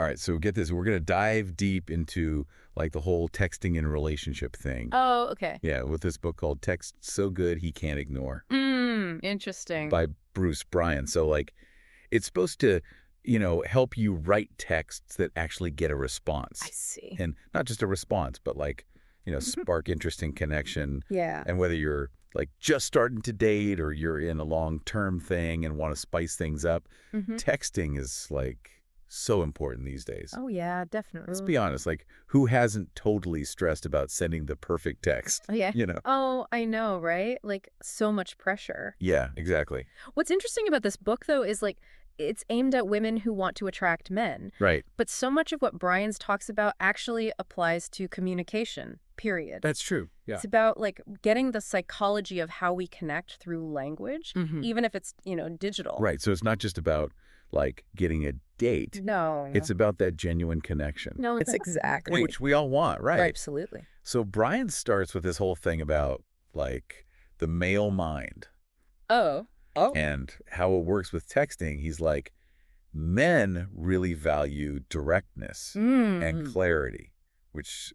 All right, so get this. We're going to dive deep into like the whole texting and relationship thing. Oh, okay. Yeah, with this book called Text So Good He Can't Ignore Interesting. by Bryan. So like it's supposed to, help you write texts that actually get a response. I see. And not just a response, but like, spark interesting connection. Yeah. And whether you're like just starting to date or you're in a long-term thing and want to spice things up, texting is like so important these days. Oh, yeah, definitely. Let's be honest, like who hasn't totally stressed about sending the perfect text? Oh, yeah. Oh, I know, right? Like so much pressure. Yeah, exactly. What's interesting about this book, though, is like it's aimed at women who want to attract men. Right. But so much of what Bryans talks about actually applies to communication, period. That's true. Yeah. It's about like getting the psychology of how we connect through language, even if it's, digital. Right. So it's not just about like getting a date. No. It's about that genuine connection. No, it's exactly. Which we all want, right? Absolutely. So Bryan starts with this whole thing about like the male mind. Oh. And how it works with texting. He's like, men really value directness and clarity, which,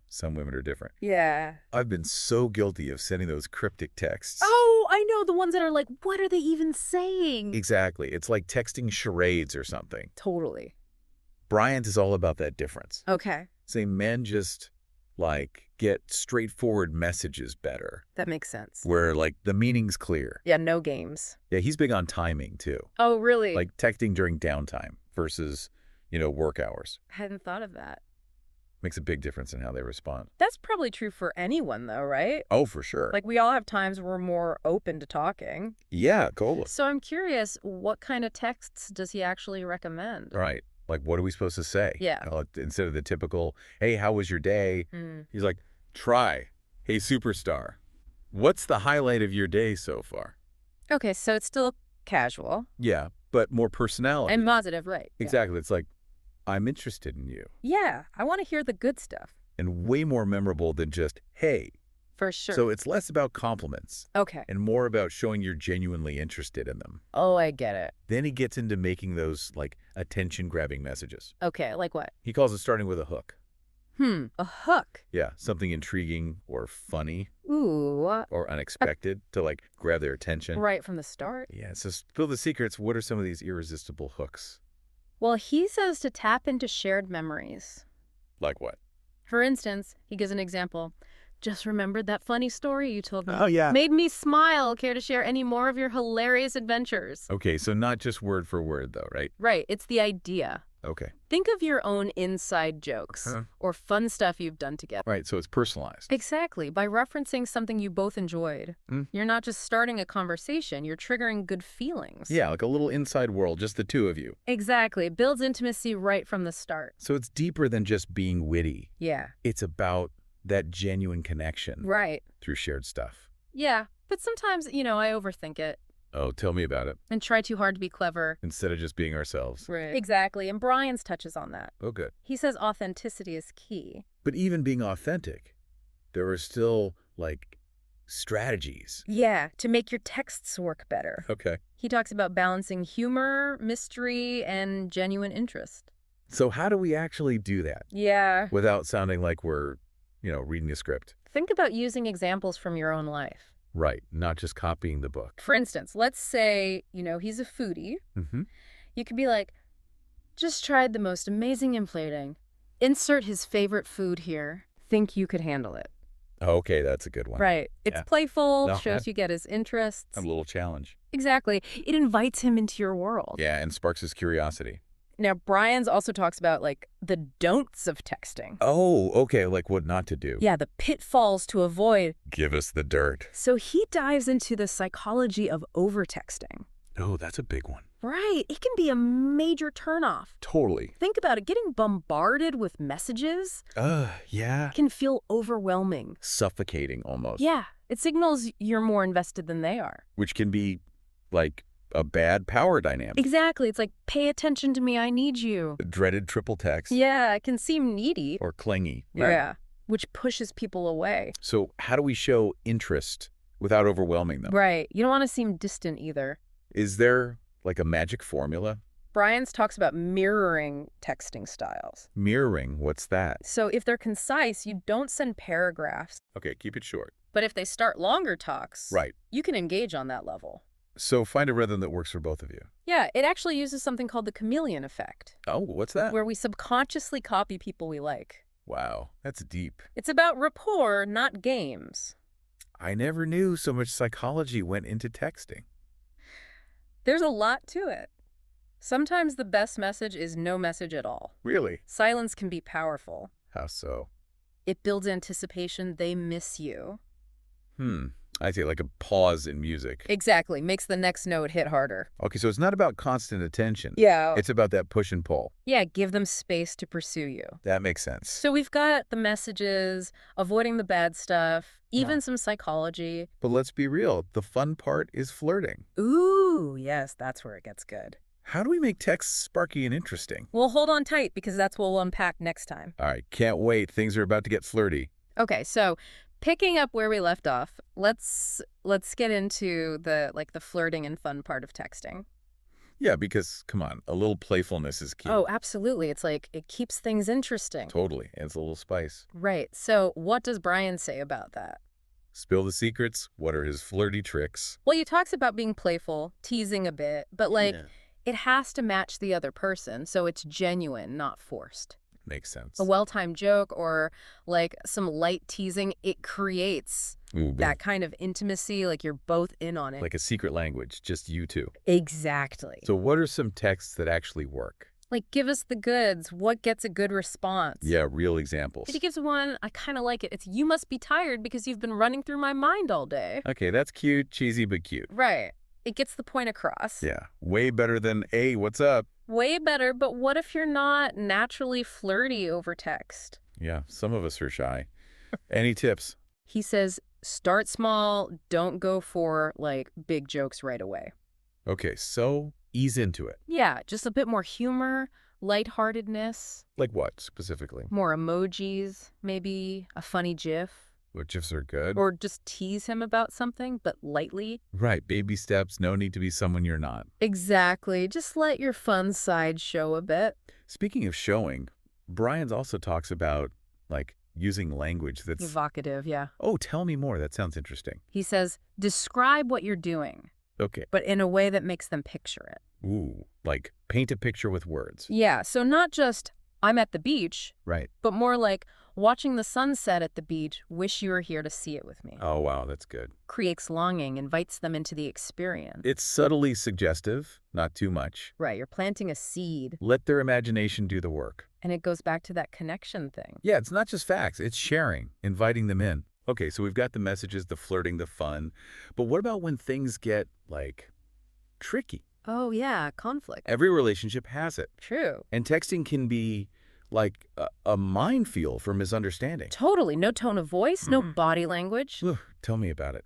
some women are different. Yeah. I've been so guilty of sending those cryptic texts. Oh, I know, the ones that are like, what are they even saying? Exactly. It's like texting charades or something. Totally. Bryant is all about that difference. Okay. Saying men just like get straightforward messages better. That makes sense. Where like the meaning's clear. Yeah, no games. Yeah, he's big on timing too. Oh, really? Like texting during downtime versus, work hours. I hadn't thought of that. Makes a big difference in how they respond. That's probably true for anyone, though, right? Oh, for sure. Like, we all have times where we're more open to talking. Yeah, totally. So I'm curious, what kind of texts does he actually recommend? Right. Like, what are we supposed to say? Yeah. Instead of the typical, hey, how was your day? He's like, try, hey, superstar, what's the highlight of your day so far? Okay, so it's still casual. Yeah, but more personality. And positive, right. Exactly. Yeah. It's like, I'm interested in you. Yeah, I want to hear the good stuff. And way more memorable than just, hey. For sure. So it's less about compliments. Okay. And more about showing you're genuinely interested in them. Oh, I get it. Then he gets into making those, like, attention-grabbing messages. Okay, like what? He calls it starting with a hook. A hook? Yeah, something intriguing or funny. Ooh. Or unexpected to, like, grab their attention. Right from the start? Yeah, so spill the secrets. What are some of these irresistible hooks? Well, he says to tap into shared memories. Like what? For instance, he gives an example. Just remembered that funny story you told me. Oh, yeah. Made me smile. Care to share any more of your hilarious adventures? Okay, so not just word for word, though, right? Right. It's the idea. Okay. Think of your own inside jokes or fun stuff you've done together. Right, so it's personalized. Exactly. By referencing something you both enjoyed, you're not just starting a conversation, you're triggering good feelings. Yeah, like a little inside world, just the two of you. Exactly. It builds intimacy right from the start. So it's deeper than just being witty. Yeah. It's about that genuine connection. Right. Through shared stuff. Yeah, but sometimes, I overthink it. Oh, tell me about it. And try too hard to be clever. Instead of just being ourselves. Right. Exactly, and Bryans touches on that. Oh, good. He says authenticity is key. But even being authentic, there are still, like, strategies. Yeah, to make your texts work better. Okay. He talks about balancing humor, mystery, and genuine interest. So how do we actually do that? Yeah. Without sounding like we're, reading a script. Think about using examples from your own life. Right, not just copying the book. For instance, let's say, he's a foodie. You could be like, just tried the most amazing emplating. Insert his favorite food here. Think you could handle it. Okay, that's a good one. Right. It's playful, No, shows you get his interests. A little challenge. Exactly. It invites him into your world. Yeah, and sparks his curiosity. Now, Bryans also talks about, like, the don'ts of texting. Oh, okay, like what not to do. Yeah, the pitfalls to avoid. Give us the dirt. So he dives into the psychology of over-texting. Oh, that's a big one. Right. It can be a major turnoff. Totally. Think about it. Getting bombarded with messages yeah. can feel overwhelming. Suffocating almost. Yeah. It signals you're more invested than they are. Which can be, like, a bad power dynamic. Exactly. It's like, pay attention to me, I need you. A dreaded triple text. Yeah, it can seem needy. Or clingy. Right? Yeah, which pushes people away. So how do we show interest without overwhelming them? Right. You don't want to seem distant either. Is there, like, a magic formula? Bryans talks about mirroring texting styles. Mirroring, what's that? So if they're concise, you don't send paragraphs. Okay, keep it short. But if they start longer talks, Right. you can engage on that level. So find a rhythm that works for both of you. Yeah, it actually uses something called the chameleon effect. Oh, what's that? Where we subconsciously copy people we like. Wow, that's deep. It's about rapport, not games. I never knew so much psychology went into texting. There's a lot to it. Sometimes the best message is no message at all. Really? Silence can be powerful. How so? It builds anticipation they miss you. I see, like a pause in music. Exactly. Makes the next note hit harder. Okay, so it's not about constant attention. Yeah. It's about that push and pull. Yeah, give them space to pursue you. That makes sense. So we've got the messages, avoiding the bad stuff, even Yeah. some psychology. But let's be real, the fun part is flirting. Ooh, yes, that's where it gets good. How do we make texts sparky and interesting? Well, hold on tight because that's what we'll unpack next time. All right, can't wait. Things are about to get flirty. Okay, so picking up where we left off, let's get into the flirting and fun part of texting. Yeah, because, come on, a little playfulness is key. Oh, absolutely. It's like it keeps things interesting. Totally. Adds a little spice. Right. So what does Bryan say about that? Spill the secrets. What are his flirty tricks? Well, he talks about being playful, teasing a bit, but it has to match the other person, so it's genuine, not forced. Makes sense. A well-timed joke or like some light teasing, it creates that kind of intimacy, like you're both in on it. Like a secret language, just you two. Exactly. So what are some texts that actually work? Like, give us the goods. What gets a good response? Yeah, real examples. If he gives one, I kind of like it. It's, you must be tired because you've been running through my mind all day. Okay, that's cute, cheesy, but cute. Right. It gets the point across. Yeah, way better than, hey, what's up? Way better, but what if you're not naturally flirty over text? Yeah, some of us are shy. Any tips? He says, start small, don't go for, big jokes right away. Okay, so ease into it. Yeah, just a bit more humor, lightheartedness. Like what, specifically? More emojis, maybe a funny gif. What GIFs are good? Or just tease him about something, but lightly. Right, baby steps, no need to be someone you're not. Exactly. Just let your fun side show a bit. Speaking of showing, Bryan's also talks about, using language that's... Evocative, yeah. Oh, tell me more. That sounds interesting. He says, describe what you're doing. Okay. But in a way that makes them picture it. Ooh, like paint a picture with words. Yeah, so not just, I'm at the beach. Right. But more like, watching the sunset at the beach, wish you were here to see it with me. Oh, wow, that's good. Creates longing, invites them into the experience. It's subtly suggestive, not too much. Right, you're planting a seed. Let their imagination do the work. And it goes back to that connection thing. Yeah, it's not just facts, it's sharing, inviting them in. Okay, so we've got the messages, the flirting, the fun. But what about when things get, tricky? Oh, yeah, conflict. Every relationship has it. True. And texting can be like a minefield for misunderstanding. Totally. No tone of voice, no body language. Ugh, tell me about it.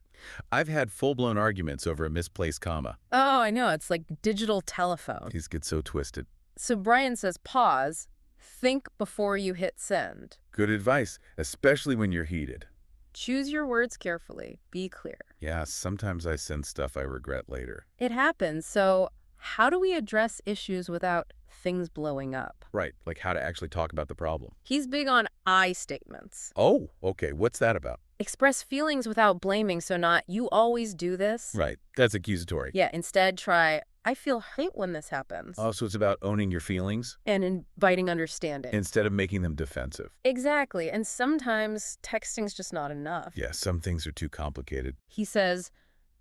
I've had full-blown arguments over a misplaced comma. Oh, I know. It's like digital telephone. These get so twisted. So Bryan says, pause, think before you hit send. Good advice, especially when you're heated. Choose your words carefully. Be clear. Yeah, sometimes I send stuff I regret later. It happens. So how do we address issues without things blowing up? Right, like how to actually talk about the problem. He's big on I statements. Oh, okay. What's that about? Express feelings without blaming, so not, you always do this. Right, that's accusatory. Yeah, instead try, I feel hate when this happens. Oh, so it's about owning your feelings? And inviting understanding. Instead of making them defensive. Exactly, and sometimes texting's just not enough. Yeah, some things are too complicated. He says,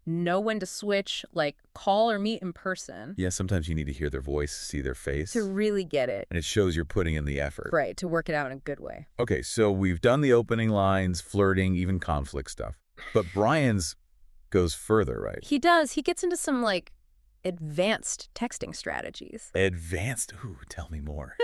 know when to switch, like call or meet in person. Yeah, sometimes you need to hear their voice, see their face. To really get it. And it shows you're putting in the effort. Right, to work it out in a good way. Okay, so we've done the opening lines, flirting, even conflict stuff. But Bryan's goes further, right? He does. He gets into some, advanced texting strategies. Advanced? Ooh, tell me more.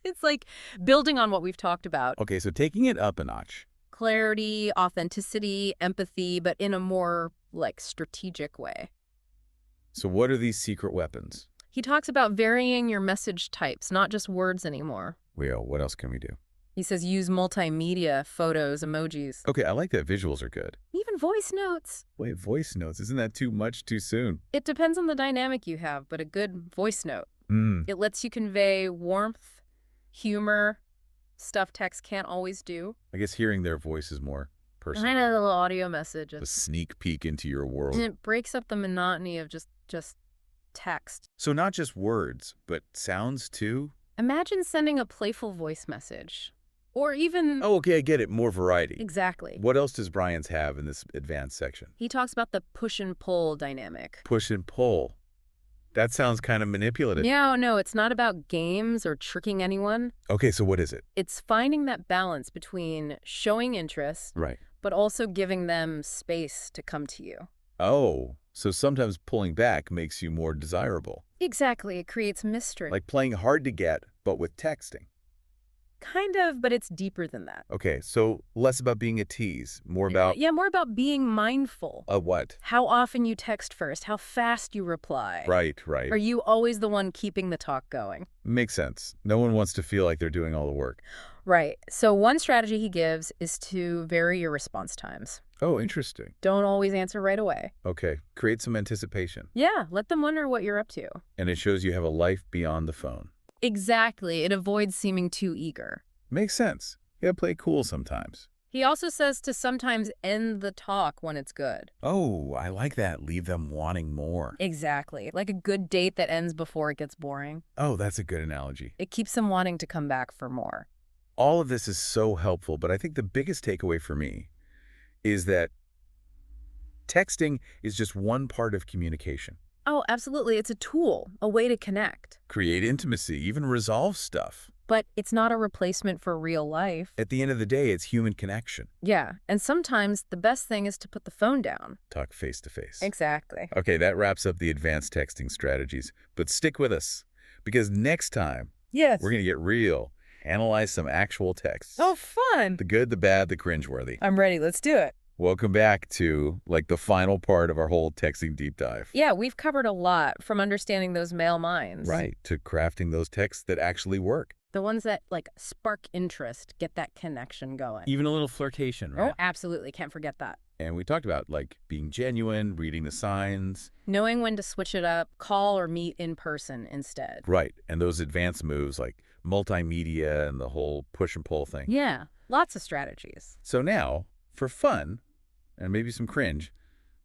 It's like building on what we've talked about. Okay, so taking it up a notch. Clarity, authenticity, empathy, but in a more, strategic way. So what are these secret weapons? He talks about varying your message types, not just words anymore. Well, what else can we do? He says use multimedia, photos, emojis. Okay, I like that. Visuals are good. Even voice notes. Wait, voice notes. Isn't that too much too soon? It depends on the dynamic you have, but a good voice note, It lets you convey warmth, humor, stuff text can't always do. I guess hearing their voice is more personal. Kind of a little audio message. A sneak peek into your world. And it breaks up the monotony of just text. So not just words, but sounds too? Imagine sending a playful voice message. Or even... Oh, okay, I get it. More variety. Exactly. What else does Bryans have in this advanced section? He talks about the push and pull dynamic. Push and pull. That sounds kind of manipulative. Yeah, no, it's not about games or tricking anyone. Okay, so what is it? It's finding that balance between showing interest, Right. but also giving them space to come to you. Oh, so sometimes pulling back makes you more desirable. Exactly. It creates mystery. Like playing hard to get, but with texting. Kind of, but it's deeper than that. Okay, so less about being a tease, more about... Yeah, more about being mindful. Of what? How often you text first, how fast you reply. Right. Are you always the one keeping the talk going? Makes sense. No one wants to feel like they're doing all the work. Right. So one strategy he gives is to vary your response times. Oh, interesting. Don't always answer right away. Okay, create some anticipation. Yeah, let them wonder what you're up to. And it shows you have a life beyond the phone. Exactly. It avoids seeming too eager. Makes sense. You gotta play cool sometimes. He also says to sometimes end the talk when it's good. Oh, I like that. Leave them wanting more. Exactly. Like a good date that ends before it gets boring. Oh, that's a good analogy. It keeps them wanting to come back for more. All of this is so helpful, but I think the biggest takeaway for me is that texting is just one part of communication. Oh, absolutely. It's a tool, a way to connect. Create intimacy, even resolve stuff. But it's not a replacement for real life. At the end of the day, it's human connection. Yeah, and sometimes the best thing is to put the phone down. Talk face to face. Exactly. Okay, that wraps up the advanced texting strategies. But stick with us, because next time, Yes. we're going to get real, analyze some actual texts. Oh, fun. The good, the bad, the cringeworthy. I'm ready. Let's do it. Welcome back to, the final part of our whole texting deep dive. Yeah, we've covered a lot, from understanding those male minds. Right, to crafting those texts that actually work. The ones that, spark interest, get that connection going. Even a little flirtation, right? Oh, absolutely. Can't forget that. And we talked about, being genuine, reading the signs. Knowing when to switch it up, call or meet in person instead. Right, and those advanced moves like multimedia and the whole push and pull thing. Yeah, lots of strategies. So now, for fun, and maybe some cringe,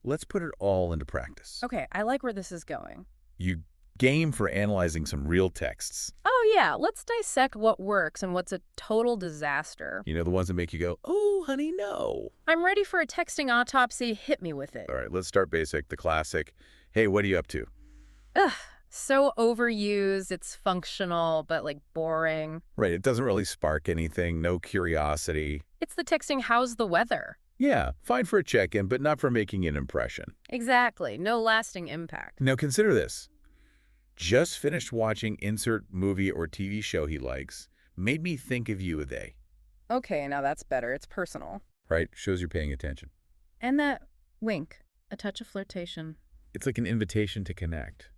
let's put it all into practice. Okay, I like where this is going. You game for analyzing some real texts. Oh, yeah, let's dissect what works and what's a total disaster. You know, the ones that make you go, oh, honey, no. I'm ready for a texting autopsy. Hit me with it. All right, let's start basic, the classic. Hey, what are you up to? Ugh, so overused. It's functional, but, boring. Right, it doesn't really spark anything, no curiosity. It's the texting, how's the weather? Yeah, fine for a check-in, but not for making an impression. Exactly. No lasting impact. Now consider this. Just finished watching insert movie or TV show he likes. Made me think of you a day. Okay, now that's better. It's personal. Right, shows you're paying attention. And that wink, a touch of flirtation. It's like an invitation to connect.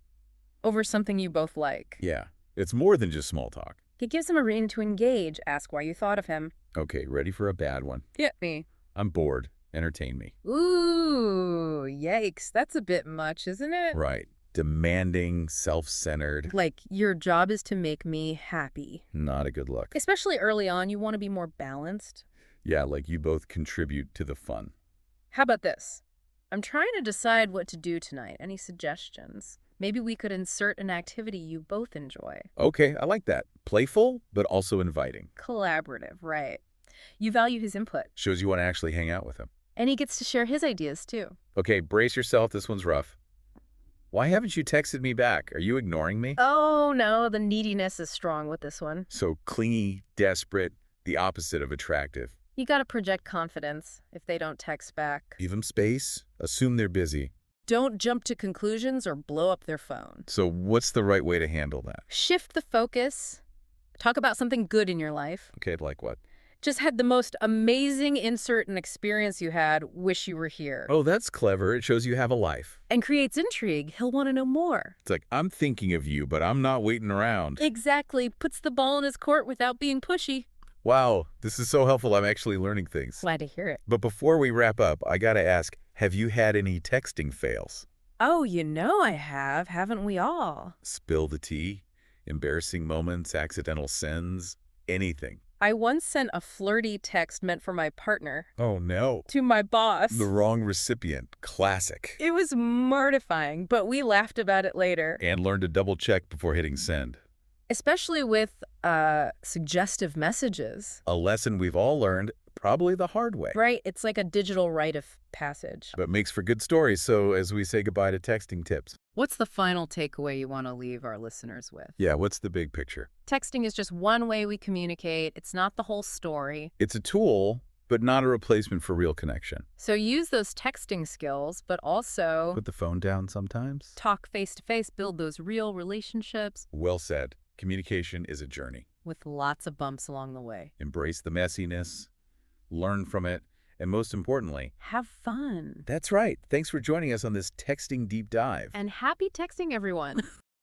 Over something you both like. Yeah, it's more than just small talk. It gives him a reason to engage, ask why you thought of him. Okay, ready for a bad one? Hit me. I'm bored. Entertain me. Ooh, yikes. That's a bit much, isn't it? Right. Demanding, self-centered. Like, your job is to make me happy. Not a good look. Especially early on, you want to be more balanced. Yeah, like you both contribute to the fun. How about this? I'm trying to decide what to do tonight. Any suggestions? Maybe we could insert an activity you both enjoy. Okay, I like that. Playful, but also inviting. Collaborative, right. You value his input. Shows you want to actually hang out with him. And he gets to share his ideas, too. Okay, brace yourself. This one's rough. Why haven't you texted me back? Are you ignoring me? Oh, no, the neediness is strong with this one. So clingy, desperate, the opposite of attractive. You gotta project confidence if they don't text back. Give them space. Assume they're busy. Don't jump to conclusions or blow up their phone. So what's the right way to handle that? Shift the focus. Talk about something good in your life. Okay, like what? Just had the most amazing insert and experience you had. Wish you were here. Oh, that's clever. It shows you have a life. And creates intrigue. He'll want to know more. It's like, I'm thinking of you, but I'm not waiting around. Exactly. Puts the ball in his court without being pushy. Wow, this is so helpful. I'm actually learning things. Glad to hear it. But before we wrap up, I gotta ask, have you had any texting fails? Oh, you know I have. Haven't we all? Spill the tea. Embarrassing moments, accidental sends, anything. I once sent a flirty text meant for my partner Oh, no. to my boss. The wrong recipient. Classic. It was mortifying, but we laughed about it later. And learn to double-check before hitting send. Especially with suggestive messages. A lesson we've all learned, probably the hard way. Right? It's like a digital rite of passage. But makes for good stories, so as we say goodbye to texting tips. What's the final takeaway you want to leave our listeners with? Yeah, what's the big picture? Texting is just one way we communicate. It's not the whole story. It's a tool, but not a replacement for real connection. So use those texting skills, but also Put the phone down sometimes. talk face-to-face, build those real relationships. Well said. Communication is a journey. With lots of bumps along the way. Embrace the messiness, learn from it, and most importantly, have fun. that's right. Thanks for joining us on this texting deep dive. And happy texting, everyone.